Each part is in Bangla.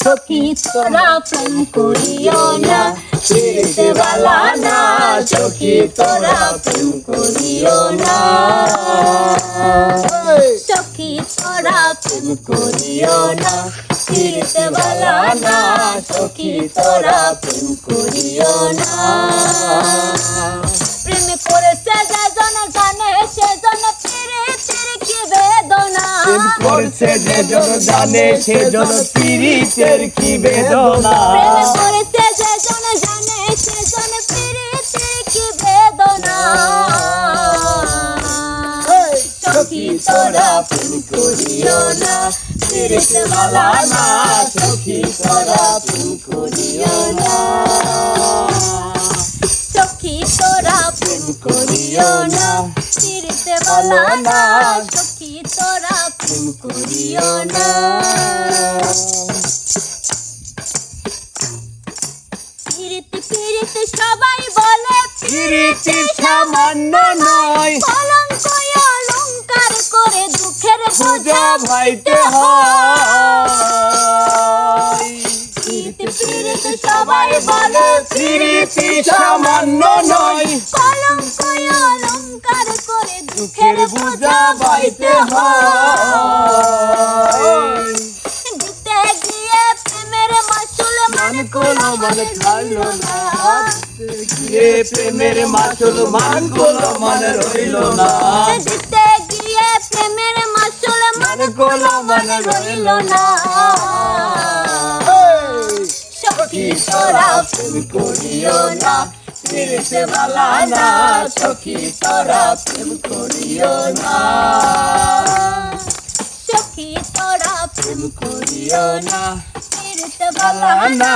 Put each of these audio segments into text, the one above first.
সখী তোরা প্রেম করিও না, ফিরতে বালা না, সখী তোরা প্রেম করিও না, সখী তোরা প্রেম করিও না, ফিরতে বালা না, সখী তোরা প্রেম করিও না। প্রেম করেছে যেজন জানে সেজন প্রীতির কি বেদনা, প্রেম করেছে যেজন জানে সেজন প্রীতির কি বেদনা, প্রেম করেছে যেজন জানে সেজন প্রীতির কি বেদনা, সখী তোরা প্রেম করিও না, ফিরতে বালা না, সখী তোরা প্রেম করিও না, সখী তোরা প্রেম করিও না, ফিরতে বালা না, সখী তোরা প্রেম করিও না। প্রীতি প্রীতি সবাই বলে প্রীতি সামান্য নয়, কলঙ্ক অলংকার করে দুঃখের বোঝা ভাইতে হয়। প্রীতি প্রীতি সবাই বলে প্রীতি সামান্য নয়, কলঙ্ক অলংকার করে দুঃখের বোঝা ভাইতে হয়। দিতে গিয়ে প্রেমের মাসুল মান কোনো মানে খাইলো না, প্রেমের মাসুল মান কোনো মানে রইল না, দিতে গিয়ে প্রেমের মাসুল মান কোনো মানে রইল না। সখী তোরা প্রেম করিও না, ফিরতে বালা না, সখী তোরা প্রেম করিও না, সখী তোরা প্রেম করিও না, ফিরতে বালা বালা না,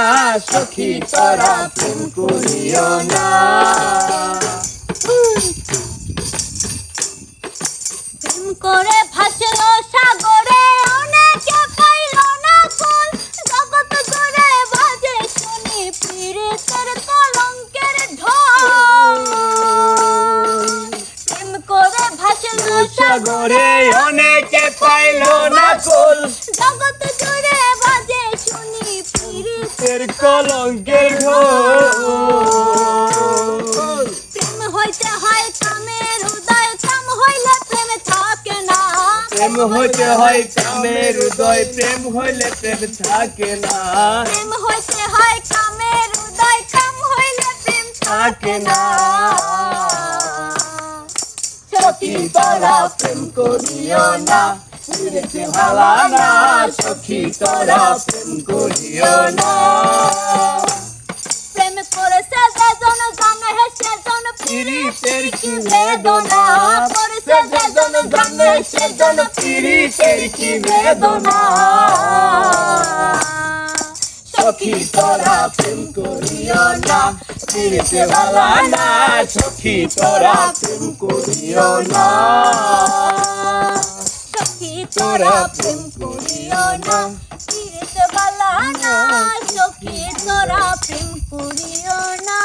সখী তোরা প্রেম করিও না। প্রেম করে ভাসল সাগরে অনেকে পাইল না কুল, জগৎ জুড়ে বাজে শুনি পীড়িতের কলঙ্কের ঢোল। প্রেম করে ভাসল সাগরে অনেকে পাইল না কুল, জগৎ জুড়ে বাজে শুনি পীড়িতের এর কলঙ্কের ঢোল। প্রেম হইতে হয় কামের হৃদয়, কাম হইলে প্রেম থাকে না, প্রেম হইতে হয় কামের হৃদয়, প্রেম হইলে প্রেম থাকে না, প্রেম হইতে হয় কামের হৃদয়, কাম হইলে প্রেম থাকে না। সখী তোরা প্রেম করিও না, ফিরতে বালা না, সখী তোরা প্রেম করিও না, প্রেম করেছে যেজন জানে সেজন প্রীতির কি বেদনা, করেছে যেজন জানে সেজন প্রীতির কি বেদনা, সখী তোরা প্রেম করিও না, ফিরতে বালা না, সখী তোরা প্রেম করিও না, সখী তোরা প্রেম করিও না, ফিরতে বালা না, সখী তোরা প্রেম করিও না।